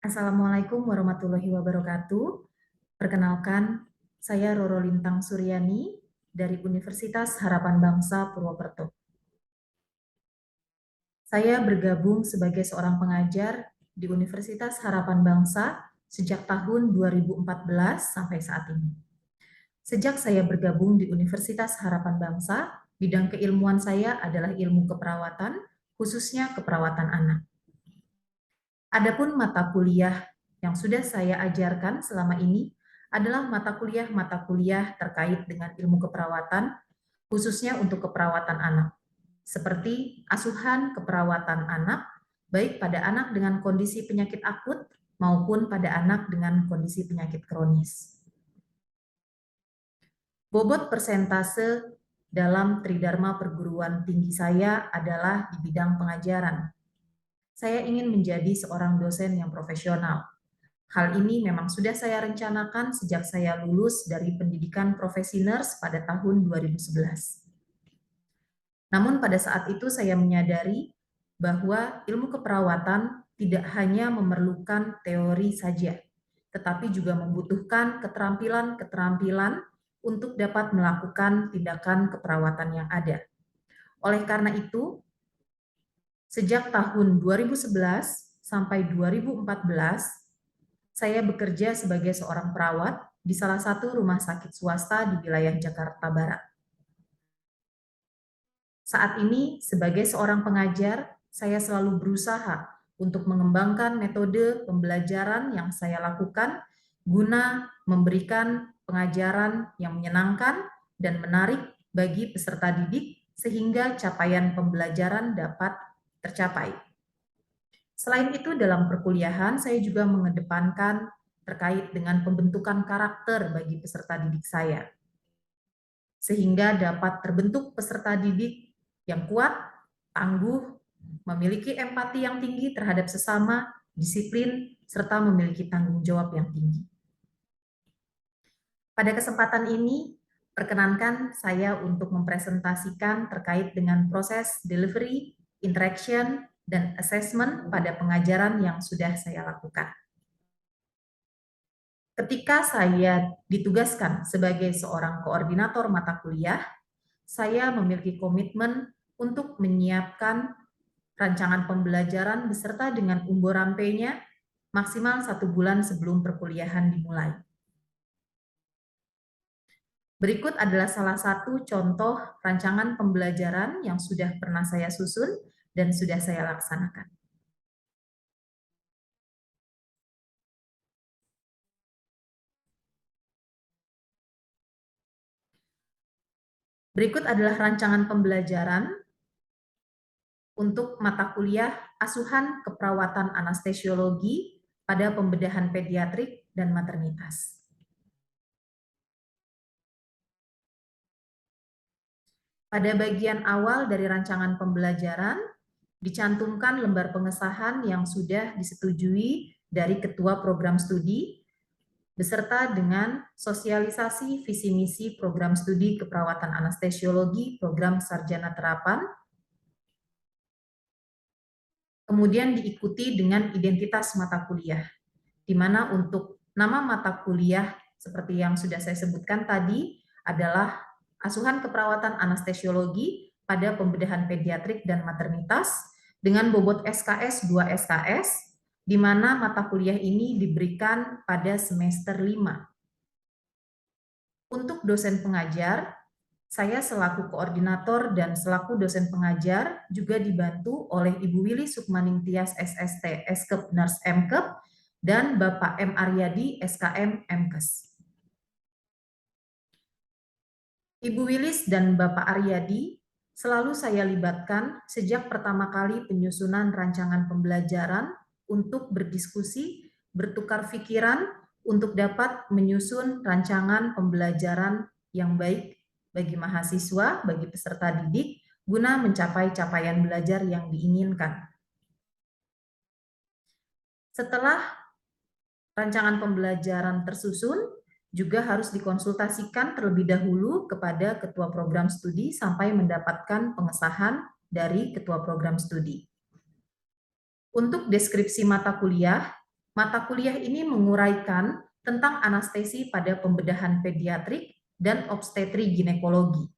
Assalamualaikum warahmatullahi wabarakatuh. Perkenalkan, saya Roro Lintang Suryani dari Universitas Harapan Bangsa Purwokerto. Saya bergabung sebagai seorang pengajar di Universitas Harapan Bangsa sejak tahun 2014 sampai saat ini. Sejak saya bergabung di Universitas Harapan Bangsa, bidang keilmuan saya adalah ilmu keperawatan, khususnya keperawatan anak. Adapun mata kuliah yang sudah saya ajarkan selama ini adalah mata kuliah terkait dengan ilmu keperawatan, khususnya untuk keperawatan anak, seperti asuhan keperawatan anak, baik pada anak dengan kondisi penyakit akut maupun pada anak dengan kondisi penyakit kronis. Bobot persentase dalam Tridharma perguruan tinggi saya adalah di bidang pengajaran. Saya ingin menjadi seorang dosen yang profesional. Hal ini memang sudah saya rencanakan sejak saya lulus dari pendidikan profesi nurse pada tahun 2011. Namun pada saat itu saya menyadari bahwa ilmu keperawatan tidak hanya memerlukan teori saja, tetapi juga membutuhkan keterampilan-keterampilan untuk dapat melakukan tindakan keperawatan yang ada. Oleh karena itu, sejak tahun 2011 sampai 2014, saya bekerja sebagai seorang perawat di salah satu rumah sakit swasta di wilayah Jakarta Barat. Saat ini, sebagai seorang pengajar, saya selalu berusaha untuk mengembangkan metode pembelajaran yang saya lakukan guna memberikan pengajaran yang menyenangkan dan menarik bagi peserta didik sehingga capaian pembelajaran dapat tercapai. Selain itu, dalam perkuliahan saya juga mengedepankan terkait dengan pembentukan karakter bagi peserta didik saya, sehingga dapat terbentuk peserta didik yang kuat, tangguh, memiliki empati yang tinggi terhadap sesama, disiplin, serta memiliki tanggung jawab yang tinggi. Pada kesempatan ini, perkenankan saya untuk mempresentasikan terkait dengan proses delivery, interaction, dan assessment pada pengajaran yang sudah saya lakukan. Ketika saya ditugaskan sebagai seorang koordinator mata kuliah, saya memiliki komitmen untuk menyiapkan rancangan pembelajaran beserta dengan umbo rampenya maksimal 1 bulan sebelum perkuliahan dimulai. Berikut adalah salah satu contoh rancangan pembelajaran yang sudah pernah saya susun dan sudah saya laksanakan. Berikut adalah rancangan pembelajaran untuk mata kuliah asuhan keperawatan anestesiologi pada pembedahan pediatrik dan maternitas. Pada bagian awal dari rancangan pembelajaran, dicantumkan lembar pengesahan yang sudah disetujui dari Ketua Program Studi, beserta dengan sosialisasi visi misi program studi keperawatan anestesiologi program sarjana terapan, kemudian diikuti dengan identitas mata kuliah, di mana untuk nama mata kuliah seperti yang sudah saya sebutkan tadi adalah asuhan keperawatan anestesiologi pada pembedahan pediatrik dan maternitas dengan bobot SKS 2 SKS, di mana mata kuliah ini diberikan pada semester 5. Untuk dosen pengajar, saya selaku koordinator dan selaku dosen pengajar juga dibantu oleh Ibu Willy Sukmaning Tias SST Eskep Nurse Mkep dan Bapak M. Aryadi SKM Mkes. Ibu Wilis dan Bapak Aryadi selalu saya libatkan sejak pertama kali penyusunan rancangan pembelajaran untuk berdiskusi, bertukar pikiran, untuk dapat menyusun rancangan pembelajaran yang baik bagi mahasiswa, bagi peserta didik, guna mencapai capaian belajar yang diinginkan. Setelah rancangan pembelajaran tersusun, juga harus dikonsultasikan terlebih dahulu kepada Ketua Program Studi sampai mendapatkan pengesahan dari Ketua Program Studi. Untuk deskripsi mata kuliah, Mata kuliah ini menguraikan tentang anestesi pada pembedahan pediatrik dan obstetri ginekologi.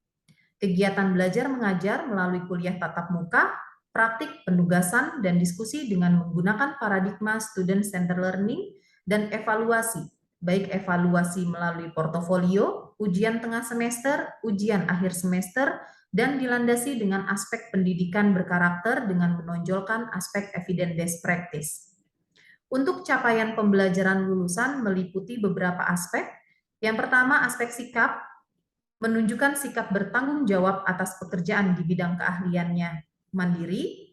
Kegiatan belajar mengajar melalui kuliah tatap muka, praktik, penugasan, dan diskusi dengan menggunakan paradigma student center learning dan evaluasi, baik evaluasi melalui portofolio, ujian tengah semester, ujian akhir semester, dan dilandasi dengan aspek pendidikan berkarakter dengan menonjolkan aspek evidence-based practice. Untuk capaian pembelajaran lulusan meliputi beberapa aspek. Yang pertama, aspek sikap, menunjukkan sikap bertanggung jawab atas pekerjaan di bidang keahliannya mandiri.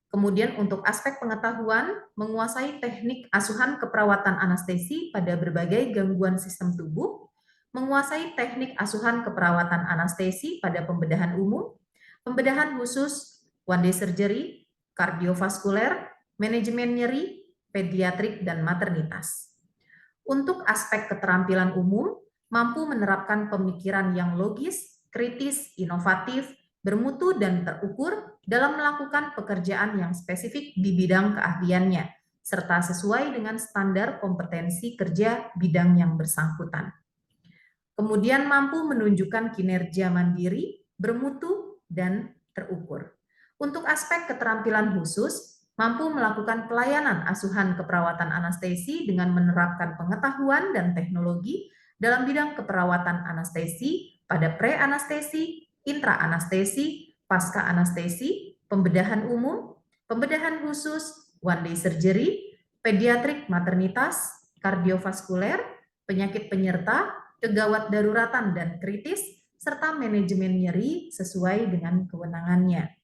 Kemudian untuk aspek pengetahuan, menguasai teknik asuhan keperawatan anestesi pada berbagai gangguan sistem tubuh, menguasai teknik asuhan keperawatan anestesi pada pembedahan umum, pembedahan khusus, one day surgery, kardiovaskuler, manajemen nyeri, pediatrik, dan maternitas. Untuk aspek keterampilan umum, mampu menerapkan pemikiran yang logis, kritis, inovatif, bermutu, dan terukur dalam melakukan pekerjaan yang spesifik di bidang keahliannya, serta sesuai dengan standar kompetensi kerja bidang yang bersangkutan. Kemudian mampu menunjukkan kinerja mandiri, bermutu, dan terukur. Untuk aspek keterampilan khusus, mampu melakukan pelayanan asuhan keperawatan anestesi dengan menerapkan pengetahuan dan teknologi dalam bidang keperawatan anestesi pada pre-anestesi, intra-anestesi, pasca-anestesi, pembedahan umum, pembedahan khusus, one day surgery, pediatrik maternitas, kardiovaskuler, penyakit penyerta, kegawat daruratan dan kritis, serta manajemen nyeri sesuai dengan kewenangannya.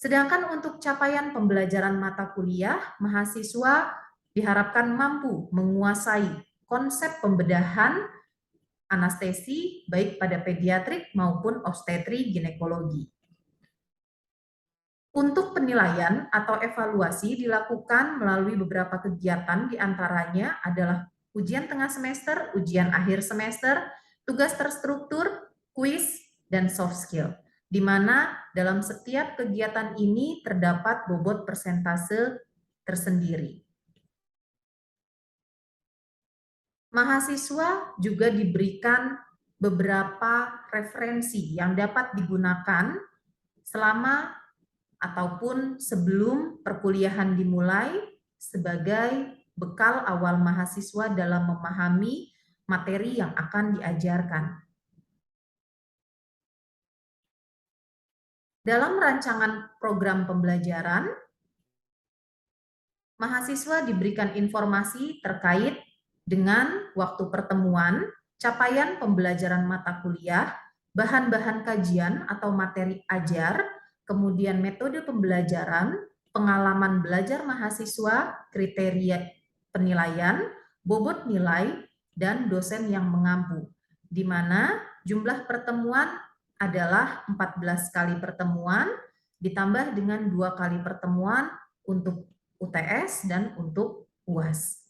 Sedangkan untuk capaian pembelajaran mata kuliah, mahasiswa diharapkan mampu menguasai konsep pembedahan anestesi baik pada pediatrik maupun obstetri ginekologi. Untuk penilaian atau evaluasi dilakukan melalui beberapa kegiatan, diantaranya adalah ujian tengah semester, ujian akhir semester, tugas terstruktur, kuis, dan soft skill, di mana dalam setiap kegiatan ini terdapat bobot persentase tersendiri. Mahasiswa juga diberikan beberapa referensi yang dapat digunakan selama ataupun sebelum perkuliahan dimulai sebagai bekal awal mahasiswa dalam memahami materi yang akan diajarkan. Dalam rancangan program pembelajaran, mahasiswa diberikan informasi terkait dengan waktu pertemuan, capaian pembelajaran mata kuliah, bahan-bahan kajian atau materi ajar, kemudian metode pembelajaran, pengalaman belajar mahasiswa, kriteria penilaian, bobot nilai, dan dosen yang mengampu, di mana jumlah pertemuan adalah 14 kali pertemuan, ditambah dengan 2 kali pertemuan untuk UTS dan untuk UAS.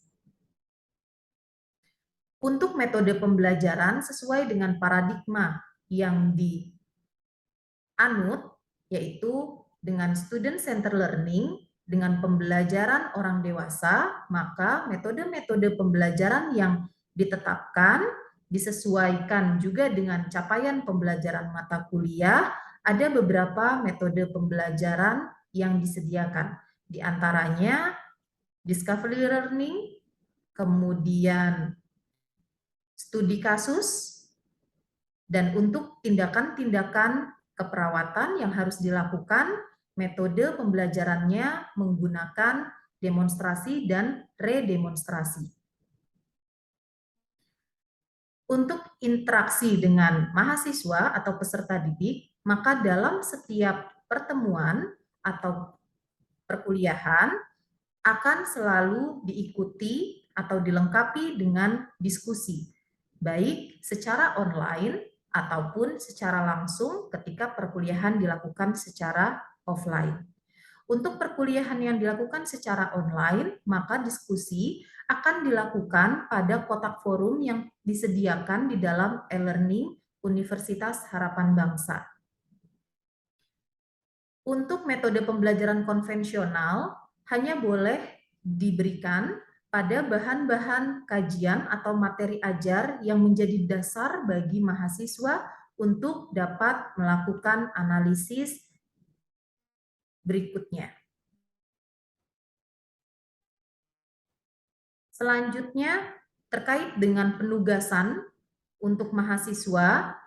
Untuk metode pembelajaran sesuai dengan paradigma yang dianut, yaitu dengan student center learning, dengan pembelajaran orang dewasa, maka metode-metode pembelajaran yang ditetapkan disesuaikan juga dengan capaian pembelajaran mata kuliah. Ada beberapa metode pembelajaran yang disediakan, di antaranya discovery learning, kemudian studi kasus, dan untuk tindakan-tindakan keperawatan yang harus dilakukan, metode pembelajarannya menggunakan demonstrasi dan redemonstrasi. Untuk interaksi dengan mahasiswa atau peserta didik, maka dalam setiap pertemuan atau perkuliahan akan selalu diikuti atau dilengkapi dengan diskusi, baik secara online ataupun secara langsung ketika perkuliahan dilakukan secara offline. Untuk perkuliahan yang dilakukan secara online, maka diskusi akan dilakukan pada kotak forum yang disediakan di dalam e-learning Universitas Harapan Bangsa. Untuk metode pembelajaran konvensional, hanya boleh diberikan pada bahan-bahan kajian atau materi ajar yang menjadi dasar bagi mahasiswa untuk dapat melakukan analisis berikutnya. Selanjutnya, terkait dengan penugasan untuk mahasiswa,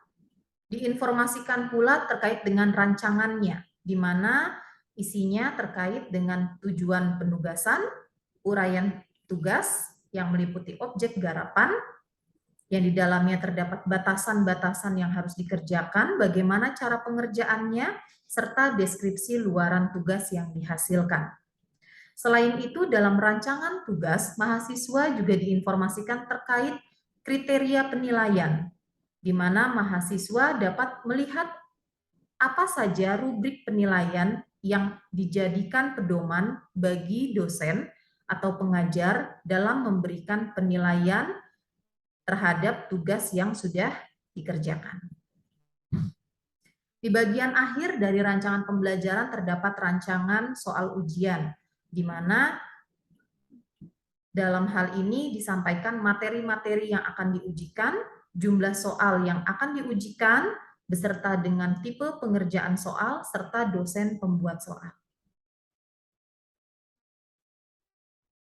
diinformasikan pula terkait dengan rancangannya, di mana isinya terkait dengan tujuan penugasan, uraian tugas yang meliputi objek garapan, yang di dalamnya terdapat batasan-batasan yang harus dikerjakan, bagaimana cara pengerjaannya, serta deskripsi luaran tugas yang dihasilkan. Selain itu, dalam rancangan tugas, mahasiswa juga diinformasikan terkait kriteria penilaian, di mana mahasiswa dapat melihat apa saja rubrik penilaian yang dijadikan pedoman bagi dosen atau pengajar dalam memberikan penilaian terhadap tugas yang sudah dikerjakan. Di bagian akhir dari rancangan pembelajaran terdapat rancangan soal ujian, di mana dalam hal ini disampaikan materi-materi yang akan diujikan, jumlah soal yang akan diujikan, beserta dengan tipe pengerjaan soal, serta dosen pembuat soal.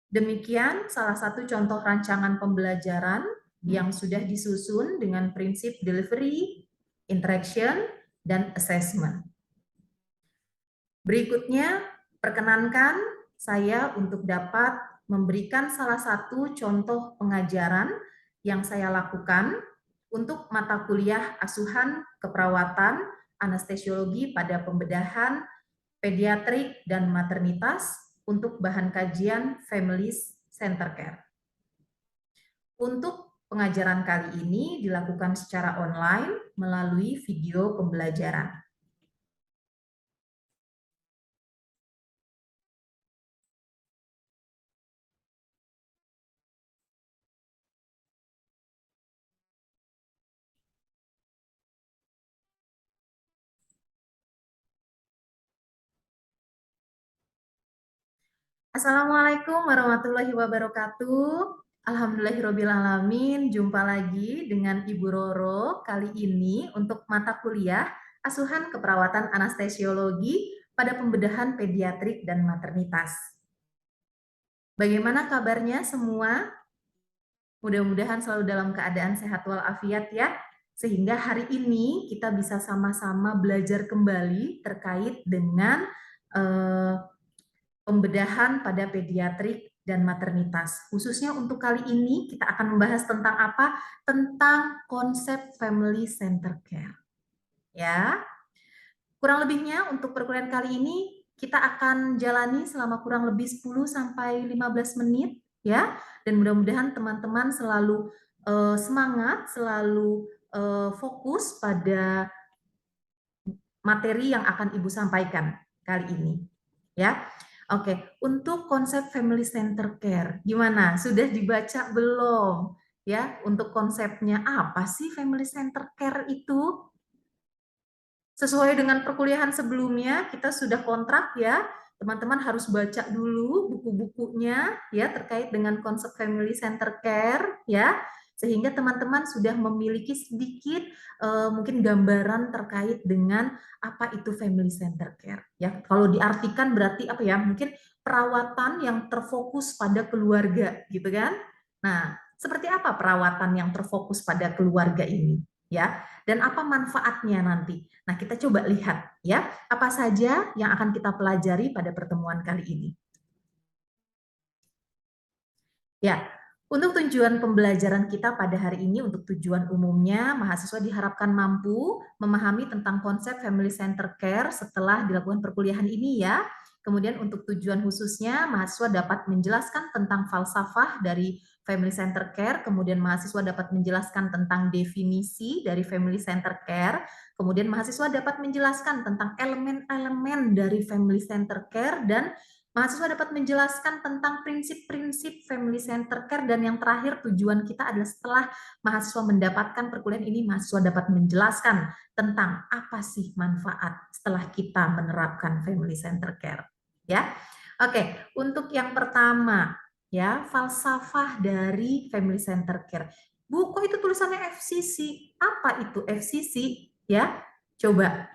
Demikian salah satu contoh rancangan pembelajaran yang sudah disusun dengan prinsip delivery, interaction, dan assessment. Berikutnya, perkenankan saya untuk dapat memberikan salah satu contoh pengajaran yang saya lakukan untuk mata kuliah asuhan keperawatan anestesiologi pada pembedahan pediatrik dan maternitas untuk bahan kajian Family Center Care. Untuk pengajaran kali ini dilakukan secara online melalui video pembelajaran. Assalamualaikum warahmatullahi wabarakatuh. Alhamdulillahirrabbilalamin, jumpa lagi dengan Ibu Roro kali ini untuk mata kuliah asuhan keperawatan anestesiologi pada pembedahan pediatrik dan maternitas. Bagaimana kabarnya semua? Mudah-mudahan selalu dalam keadaan sehat walafiat ya, sehingga hari ini kita bisa sama-sama belajar kembali terkait dengan pembedahan pada pediatrik dan maternitas. Khususnya untuk kali ini kita akan membahas tentang apa? Tentang konsep family center care. Ya. Kurang lebihnya untuk perkuliahan kali ini kita akan jalani selama kurang lebih 10 sampai 15 menit ya. Dan mudah-mudahan teman-teman selalu semangat, selalu fokus pada materi yang akan Ibu sampaikan kali ini. Ya. Oke, untuk konsep family center care, gimana? Sudah dibaca belum? Ya, untuk konsepnya apa sih family center care itu? Sesuai dengan perkuliahan sebelumnya, kita sudah kontrak ya, teman-teman harus baca dulu buku-bukunya ya terkait dengan konsep family center care ya, sehingga teman-teman sudah memiliki sedikit mungkin gambaran terkait dengan apa itu family center care ya. Kalau diartikan berarti apa ya? Mungkin perawatan yang terfokus pada keluarga gitu kan. Nah, seperti apa perawatan yang terfokus pada keluarga ini ya? Dan apa manfaatnya nanti? Nah, kita coba lihat ya, apa saja yang akan kita pelajari pada pertemuan kali ini. Ya, untuk tujuan pembelajaran kita pada hari ini, untuk tujuan umumnya, mahasiswa diharapkan mampu memahami tentang konsep family center care setelah dilakukan perkuliahan ini ya. Kemudian untuk tujuan khususnya, mahasiswa dapat menjelaskan tentang falsafah dari family center care, kemudian mahasiswa dapat menjelaskan tentang definisi dari family center care, kemudian mahasiswa dapat menjelaskan tentang elemen-elemen dari family center care, dan mahasiswa dapat menjelaskan tentang prinsip-prinsip family center care, dan yang terakhir tujuan kita adalah setelah mahasiswa mendapatkan perkuliahan ini, mahasiswa dapat menjelaskan tentang apa sih manfaat setelah kita menerapkan family center care. Ya, Oke, untuk yang pertama, ya, falsafah dari Family Center Care. Bu, kok itu tulisannya FCC? Apa itu FCC? Ya, coba.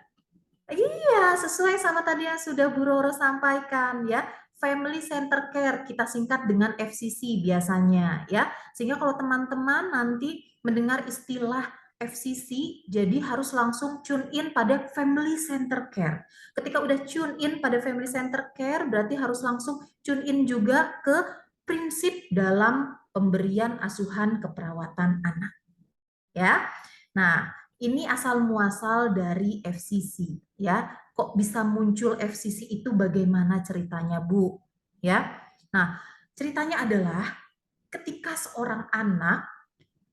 Iya, sesuai sama tadi yang sudah Bu Roro sampaikan ya. Family Center Care kita singkat dengan FCC biasanya ya. Sehingga kalau teman-teman nanti mendengar istilah FCC, jadi harus langsung tune in pada Family Center Care. Ketika udah tune in pada Family Center Care, berarti harus langsung tune in juga ke prinsip dalam pemberian asuhan keperawatan anak ya. Nah, ini asal muasal dari FCC ya. Kok bisa muncul FCC itu bagaimana ceritanya, Bu? Ya. Nah, ceritanya adalah ketika seorang anak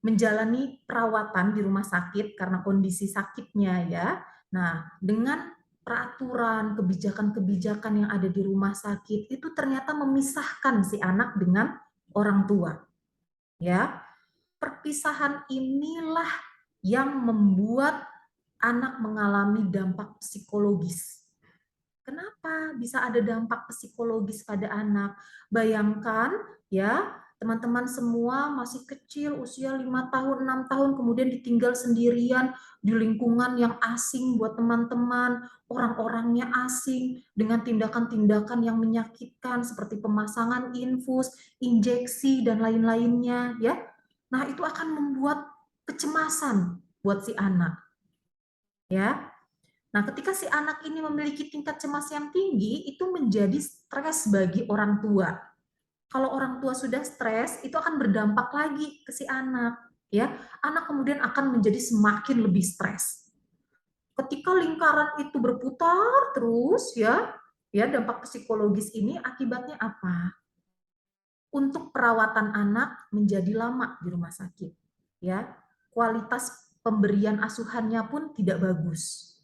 menjalani perawatan di rumah sakit karena kondisi sakitnya ya. Nah, dengan peraturan, kebijakan-kebijakan yang ada di rumah sakit itu ternyata memisahkan si anak dengan orang tua. Ya, perpisahan inilah yang membuat anak mengalami dampak psikologis. Kenapa bisa ada dampak psikologis pada anak? Bayangkan ya, teman-teman semua masih kecil, usia 5 tahun, 6 tahun, kemudian ditinggal sendirian di lingkungan yang asing buat teman-teman, orang-orangnya asing, dengan tindakan-tindakan yang menyakitkan seperti pemasangan infus, injeksi, dan lain-lainnya. Ya, nah itu akan membuat kecemasan buat si anak. Ya, nah, ketika si anak ini memiliki tingkat cemas yang tinggi, itu menjadi stres bagi orang tua. Kalau orang tua sudah stres, itu akan berdampak lagi ke si anak. Ya, anak kemudian akan menjadi semakin lebih stres. Ketika lingkaran itu berputar terus, ya dampak psikologis ini akibatnya apa? Untuk perawatan anak menjadi lama di rumah sakit. Ya, kualitas pemberian asuhannya pun tidak bagus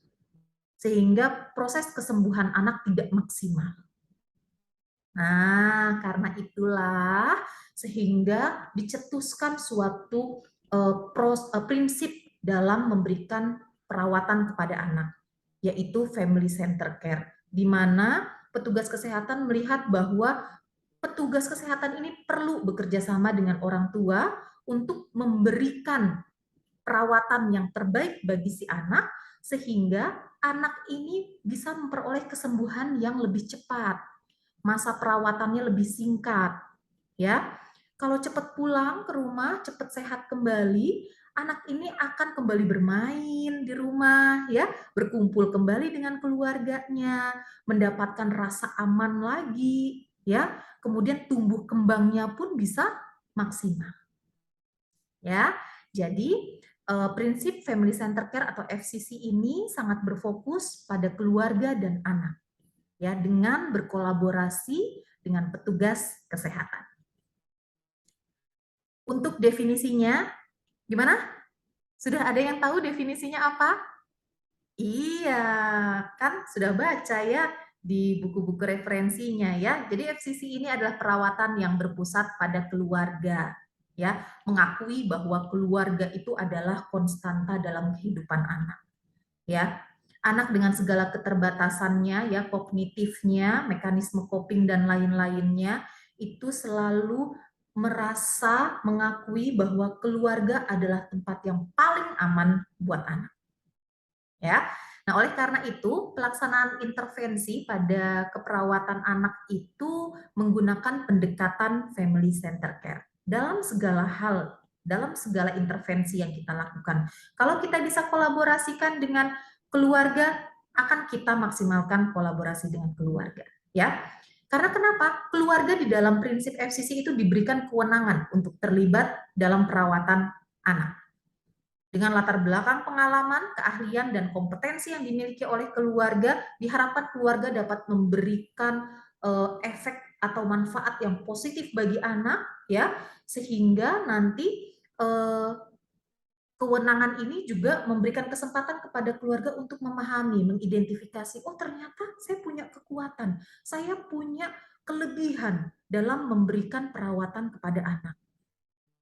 sehingga proses kesembuhan anak tidak maksimal. Nah, karena itulah sehingga dicetuskan suatu prinsip dalam memberikan perawatan kepada anak, yaitu family center care, di mana petugas kesehatan melihat bahwa petugas kesehatan ini perlu bekerja sama dengan orang tua untuk memberikan perawatan yang terbaik bagi si anak, sehingga anak ini bisa memperoleh kesembuhan yang lebih cepat. Masa perawatannya lebih singkat. Ya, kalau cepat pulang ke rumah, cepat sehat kembali, anak ini akan kembali bermain di rumah, ya, berkumpul kembali dengan keluarganya, mendapatkan rasa aman lagi, ya, kemudian tumbuh kembangnya pun bisa maksimal. Ya, jadi prinsip Family Center Care atau FCC ini sangat berfokus pada keluarga dan anak, ya, dengan berkolaborasi dengan petugas kesehatan. Untuk definisinya, gimana? Sudah ada yang tahu definisinya apa? Iya, kan sudah baca ya di buku-buku referensinya ya. Jadi FCC ini adalah perawatan yang berpusat pada keluarga, ya, mengakui bahwa keluarga itu adalah konstanta dalam kehidupan anak, ya. Anak dengan segala keterbatasannya, ya, kognitifnya, mekanisme coping dan lain-lainnya itu selalu merasa mengakui bahwa keluarga adalah tempat yang paling aman buat anak. Ya. Nah, oleh karena itu, pelaksanaan intervensi pada keperawatan anak itu menggunakan pendekatan family center care dalam segala hal, dalam segala intervensi yang kita lakukan. Kalau kita bisa kolaborasikan dengan keluarga, akan kita maksimalkan kolaborasi dengan keluarga, ya. Karena kenapa? Keluarga di dalam prinsip FCC itu diberikan kewenangan untuk terlibat dalam perawatan anak dengan latar belakang pengalaman, keahlian, dan kompetensi yang dimiliki oleh keluarga, diharapkan keluarga dapat memberikan efek atau manfaat yang positif bagi anak, ya, sehingga nanti kewenangan ini juga memberikan kesempatan kepada keluarga untuk memahami, mengidentifikasi, oh ternyata saya punya kekuatan, saya punya kelebihan dalam memberikan perawatan kepada anak.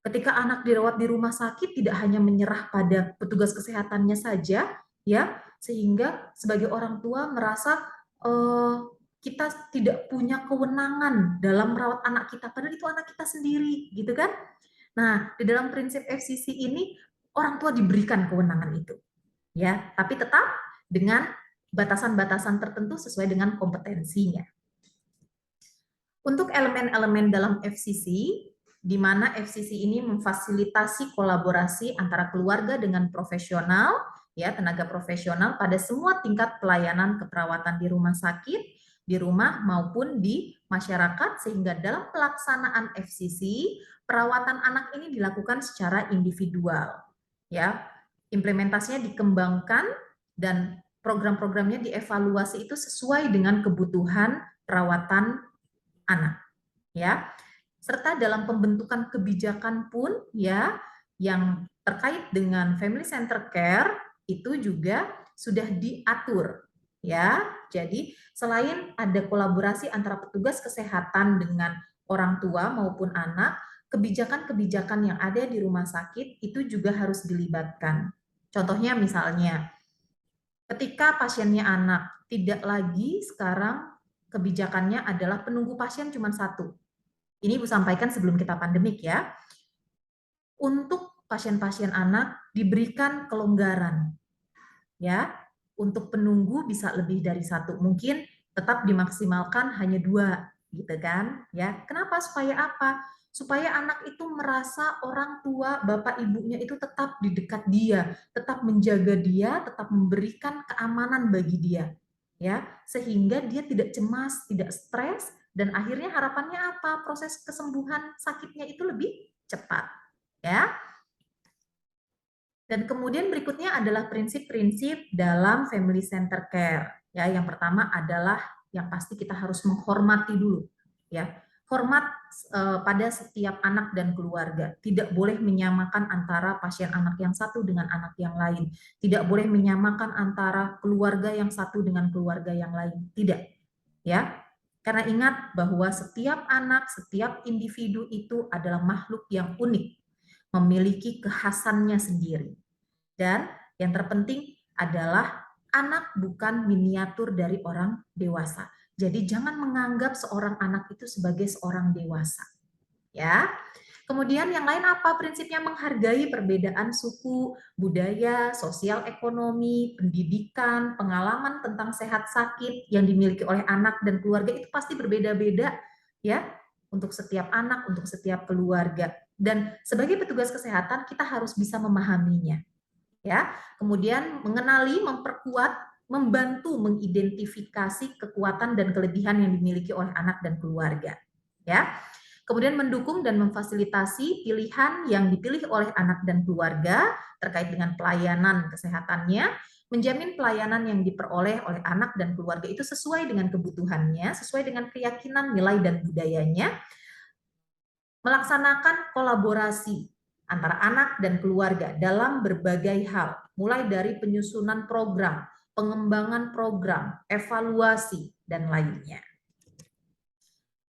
Ketika anak dirawat di rumah sakit tidak hanya menyerah pada petugas kesehatannya saja, ya, sehingga sebagai orang tua merasa kita tidak punya kewenangan dalam merawat anak kita, padahal itu anak kita sendiri, gitu kan? Nah, di dalam prinsip FCC ini orang tua diberikan kewenangan itu, ya, tapi tetap dengan batasan-batasan tertentu sesuai dengan kompetensinya. Untuk elemen-elemen dalam FCC, di mana FCC ini memfasilitasi kolaborasi antara keluarga dengan profesional, ya, tenaga profesional pada semua tingkat pelayanan keperawatan di rumah sakit, di rumah maupun di masyarakat, sehingga dalam pelaksanaan FCC, perawatan anak ini dilakukan secara individual, ya. Implementasinya dikembangkan dan program-programnya dievaluasi itu sesuai dengan kebutuhan perawatan anak, ya. Serta dalam pembentukan kebijakan pun, ya, yang terkait dengan family center care itu juga sudah diatur, ya. Jadi selain ada kolaborasi antara petugas kesehatan dengan orang tua maupun anak, kebijakan-kebijakan yang ada di rumah sakit itu juga harus dilibatkan. Contohnya misalnya, ketika pasiennya anak, tidak lagi sekarang kebijakannya adalah penunggu pasien cuma satu. Ini Ibu sampaikan sebelum kita pandemik, ya. Untuk pasien-pasien anak diberikan kelonggaran, ya. Untuk penunggu bisa lebih dari satu, mungkin tetap dimaksimalkan hanya 2, gitu kan, ya. Kenapa? Supaya apa? Supaya anak itu merasa orang tua, bapak ibunya itu tetap di dekat dia, tetap menjaga dia, tetap memberikan keamanan bagi dia, ya, sehingga dia tidak cemas, tidak stres, dan akhirnya harapannya apa? Proses kesembuhan sakitnya itu lebih cepat, ya. Dan kemudian berikutnya adalah prinsip-prinsip dalam family center care. Ya, yang pertama adalah yang pasti kita harus menghormati dulu, ya. Hormat pada setiap anak dan keluarga. Tidak boleh menyamakan antara pasien anak yang satu dengan anak yang lain. Tidak boleh menyamakan antara keluarga yang satu dengan keluarga yang lain. Tidak, ya. Karena ingat bahwa setiap anak, setiap individu itu adalah makhluk yang unik, memiliki kekhasannya sendiri. Dan yang terpenting adalah anak bukan miniatur dari orang dewasa. Jadi jangan menganggap seorang anak itu sebagai seorang dewasa. Ya. Kemudian yang lain apa? Prinsipnya menghargai perbedaan suku, budaya, sosial ekonomi, pendidikan, pengalaman tentang sehat sakit yang dimiliki oleh anak dan keluarga itu pasti berbeda-beda, ya, untuk setiap anak, untuk setiap keluarga. Dan sebagai petugas kesehatan kita harus bisa memahaminya, ya. Kemudian mengenali, memperkuat, membantu mengidentifikasi kekuatan dan kelebihan yang dimiliki oleh anak dan keluarga, ya. Kemudian mendukung dan memfasilitasi pilihan yang dipilih oleh anak dan keluarga terkait dengan pelayanan kesehatannya, menjamin pelayanan yang diperoleh oleh anak dan keluarga itu sesuai dengan kebutuhannya, sesuai dengan keyakinan, nilai, dan budayanya, melaksanakan kolaborasi antara anak dan keluarga dalam berbagai hal, mulai dari penyusunan program, pengembangan program, evaluasi, dan lainnya.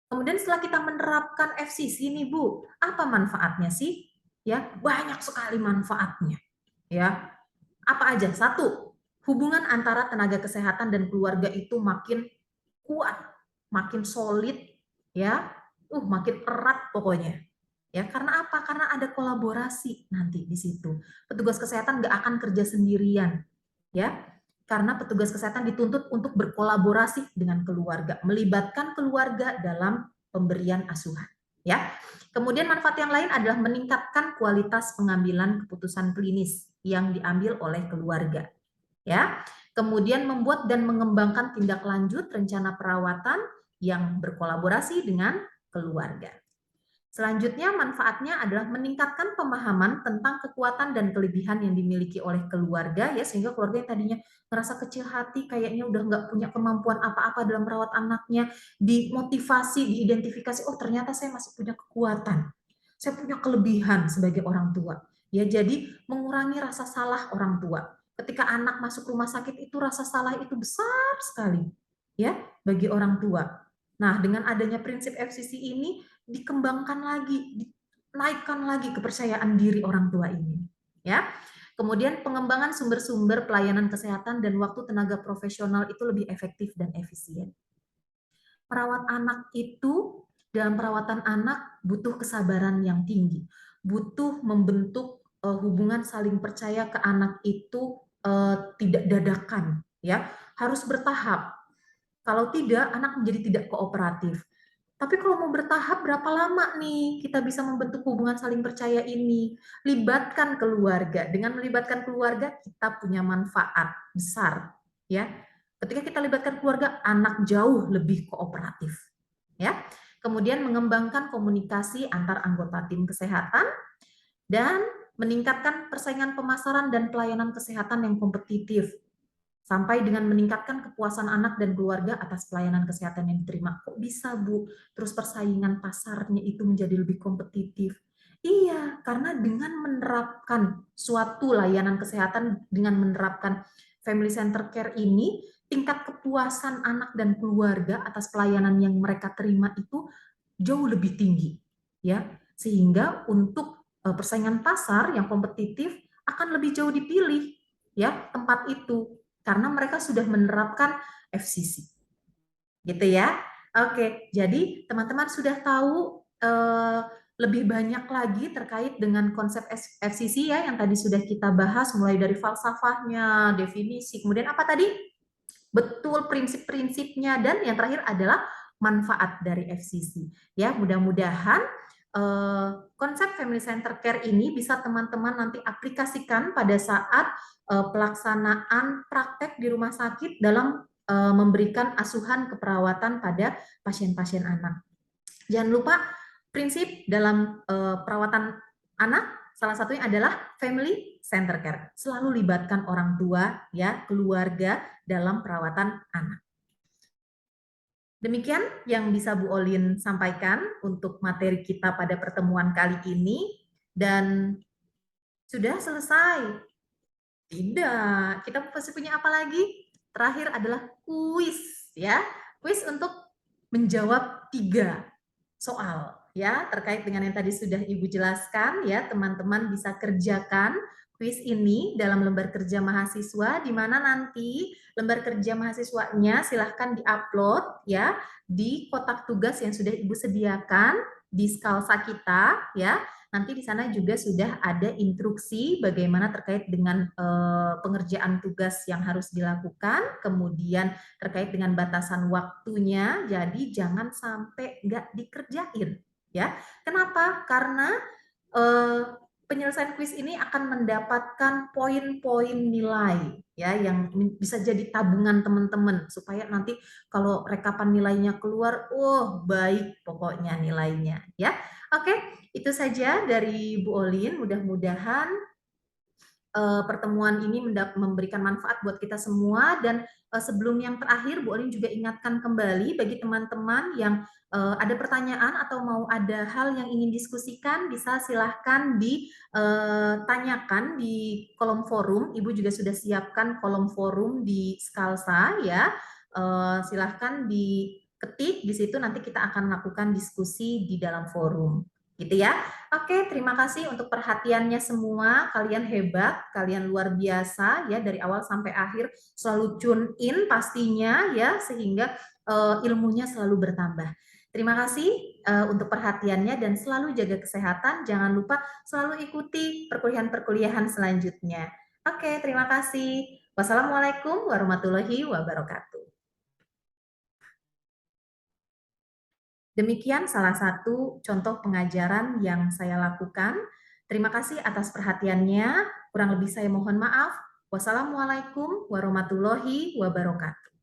Kemudian setelah kita menerapkan FCC nih Bu, apa manfaatnya sih? Ya, banyak sekali manfaatnya. Ya, apa aja? Satu, hubungan antara tenaga kesehatan dan keluarga itu makin kuat, makin solid, ya, makin erat pokoknya. Ya, karena apa? Karena ada kolaborasi nanti di situ. Petugas kesehatan nggak akan kerja sendirian, ya. Karena petugas kesehatan dituntut untuk berkolaborasi dengan keluarga, melibatkan keluarga dalam pemberian asuhan, ya. Kemudian manfaat yang lain adalah meningkatkan kualitas pengambilan keputusan klinis yang diambil oleh keluarga, ya. Kemudian membuat dan mengembangkan tindak lanjut rencana perawatan yang berkolaborasi dengan keluarga. Selanjutnya, manfaatnya adalah meningkatkan pemahaman tentang kekuatan dan kelebihan yang dimiliki oleh keluarga, ya, sehingga keluarga yang tadinya merasa kecil hati, kayaknya udah nggak punya kemampuan apa-apa dalam merawat anaknya, dimotivasi, diidentifikasi, oh ternyata saya masih punya kekuatan, saya punya kelebihan sebagai orang tua. Ya, jadi mengurangi rasa salah orang tua. Ketika anak masuk rumah sakit itu rasa salah itu besar sekali, ya, bagi orang tua. Nah, dengan adanya prinsip FCC ini dikembangkan lagi, dinaikkan lagi kepercayaan diri orang tua ini, ya. Kemudian pengembangan sumber-sumber pelayanan kesehatan dan waktu tenaga profesional itu lebih efektif dan efisien. Merawat anak itu, dalam perawatan anak butuh kesabaran yang tinggi, butuh membentuk hubungan saling percaya ke anak itu tidak dadakan, ya, harus bertahap. Kalau tidak, anak menjadi tidak kooperatif. Tapi kalau mau bertahap, berapa lama nih kita bisa membentuk hubungan saling percaya ini? Libatkan keluarga. Dengan melibatkan keluarga, kita punya manfaat besar. Ya, ketika kita libatkan keluarga, anak jauh lebih kooperatif. Ya, kemudian mengembangkan komunikasi antar anggota tim kesehatan dan meningkatkan persaingan pemasaran dan pelayanan kesehatan yang kompetitif sampai dengan meningkatkan kepuasan anak dan keluarga atas pelayanan kesehatan yang diterima. Kok bisa, Bu? Terus persaingan pasarnya itu menjadi lebih kompetitif. Iya, karena dengan menerapkan suatu layanan kesehatan, dengan menerapkan family center care ini, tingkat kepuasan anak dan keluarga atas pelayanan yang mereka terima itu jauh lebih tinggi. Ya, sehingga untuk persaingan pasar yang kompetitif akan lebih jauh dipilih ya tempat itu karena mereka sudah menerapkan FCC. Gitu ya. Oke, jadi teman-teman sudah tahu lebih banyak lagi terkait dengan konsep FCC ya yang tadi sudah kita bahas mulai dari falsafahnya, definisi, kemudian apa tadi? Betul prinsip-prinsipnya dan yang terakhir adalah manfaat dari FCC. Ya, mudah-mudahan konsep family center care ini bisa teman-teman nanti aplikasikan pada saat pelaksanaan praktek di rumah sakit dalam memberikan asuhan keperawatan pada pasien-pasien anak. Jangan lupa prinsip dalam perawatan anak salah satunya adalah family center care. Selalu libatkan orang tua ya, keluarga dalam perawatan anak. Demikian yang bisa Bu Olin sampaikan untuk materi kita pada pertemuan kali ini dan sudah selesai. Tidak, kita masih punya apa lagi? Terakhir adalah kuis ya. Kuis untuk menjawab 3 soal ya terkait dengan yang tadi sudah Ibu jelaskan ya, teman-teman bisa kerjakan kuis ini dalam lembar kerja mahasiswa di mana nanti lembar kerja mahasiswanya silahkan diupload ya di kotak tugas yang sudah Ibu sediakan di Skalsa kita ya. Nanti di sana juga sudah ada instruksi bagaimana terkait dengan pengerjaan tugas yang harus dilakukan, kemudian terkait dengan batasan waktunya, jadi jangan sampai nggak dikerjain. Ya, kenapa? Karena penyelesaian kuis ini akan mendapatkan poin-poin nilai ya yang bisa jadi tabungan teman-teman supaya nanti kalau rekapan nilainya keluar, oh baik pokoknya nilainya ya. Oke, itu saja dari Bu Olin. Mudah-mudahan pertemuan ini memberikan manfaat buat kita semua dan sebelum yang terakhir Bu Olin juga ingatkan kembali bagi teman-teman yang ada pertanyaan atau mau ada hal yang ingin diskusikan bisa silahkan ditanyakan di kolom forum. Ibu juga sudah siapkan kolom forum di Skalsa ya. Silahkan diketik di situ nanti kita akan melakukan diskusi di dalam forum gitu ya. Oke, terima kasih untuk perhatiannya semua. Kalian hebat, kalian luar biasa ya dari awal sampai akhir selalu tune in pastinya ya sehingga ilmunya selalu bertambah. Terima kasih untuk perhatiannya dan selalu jaga kesehatan. Jangan lupa selalu ikuti perkuliahan-perkuliahan selanjutnya. Oke, terima kasih. Wassalamualaikum warahmatullahi wabarakatuh. Demikian salah satu contoh pengajaran yang saya lakukan. Terima kasih atas perhatiannya. Kurang lebih saya mohon maaf. Wassalamualaikum warahmatullahi wabarakatuh.